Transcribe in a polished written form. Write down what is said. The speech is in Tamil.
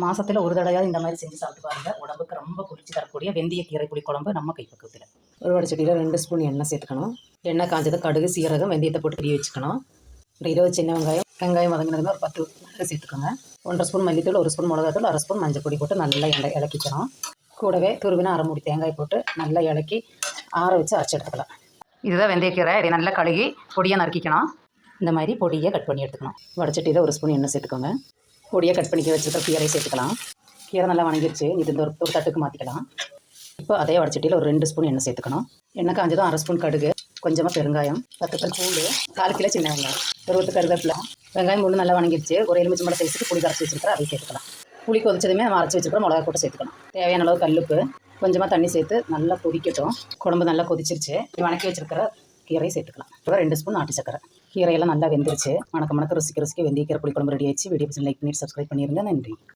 மாசத்துல ஒரு தடவையாவது இந்த மாதிரி செஞ்சு சாப்பிட்டு பாருங்க. உடம்புக்கு ரொம்ப குளிர்ச்சி தரக்கூடிய வெந்தய கீரை புளிக்குழம்பு நம்ம கைப்பக்குவத்தில். ஒரு வடைச்சட்டியில் 2 ஸ்பூன் எண்ணெய் சேர்த்துக்கணும். எண்ணெய் காஞ்சது கடுகு சீரகம் வெந்தயத்தை போட்டு பிரிய வச்சுக்கணும். ஒரு 20 சின்ன வெங்காயம் வதங்கினதுமே ஒரு 10 மிளகு சேர்த்துக்கோங்க. 1.5 ஸ்பூன் மல்லித்தூள், 1 ஸ்பூன் மிளகாத்தூள், 1/2 ஸ்பூன் மஞ்சள் பொடி போட்டு நல்லா இலக்கிக்கணும். கூடவே துருவினா அரை மூடி தேங்காய் போட்டு நல்லா இலக்கி ஆற வச்சு அரைச்சி எடுத்துக்கலாம். இதுதான் வெந்தயக்கீரை. இதை நல்லா கழுகி பொடியாக நறுக்கிக்கணும். இந்த மாதிரி பொடியை கட் பண்ணி எடுத்துக்கணும். வடைச்சட்டியில் 1 ஸ்பூன் எண்ணெய் சேர்த்துக்கோங்க. பொடியை கட் பண்ணி வச்சுருக்க கீரை சேர்த்துக்கலாம். கீரை நல்லா வணங்கிடுச்சு. இது இந்த ஒரு தட்டுக்கு மாற்றிக்கலாம். இப்போ அதே வடைச்சட்டியில் ஒரு 2 ஸ்பூன் எண்ணெய் சேர்த்துக்கணும். எண்ணெய் காஞ்சதும் 1/2 ஸ்பூன் கடுகு, கொஞ்சமாக பெருங்காயம், 10 பல் பூண்டு, 1/4 கிலோ சின்ன வெங்காயம், ஒரு கருவேப்பிலை. வெங்காயம் பூண்டு நல்லா வணங்கிடுச்சு. ஒரு எலுமிச்சம்பழம் சைஸுக்கு புளி கரைச்சி வச்சுருக்கிறேன், அதை சேர்த்துக்கலாம். புளி கொதிச்சதுமே நம்ம அரைச்சி வச்சுருக்கிற மிளகா போட்டு சேர்த்துக்கணும். தேவையான அளவு கல்லுப்பு, கொஞ்சமாக தண்ணி சேர்த்து நல்லா கொதிக்கட்டும். குழம்பு நல்லா கொதிச்சிருச்சு. வணக்கி வச்சுருக்கிற கீரை சேர்த்துக்கலாம். இப்போ 2 ஸ்பூன் நாட்டு சக்கரை. கீரையெல்லாம் நல்லா வெந்துருச்சு. மணக்க ருசிக்கு வெந்தய கீரை புளிக்குழம்பு ரெடி ஆயிடுச்சு. வீடியோ லைக் பண்ணி சப்ஸ்கிரைப் பண்ணிடுங்க. நன்றி.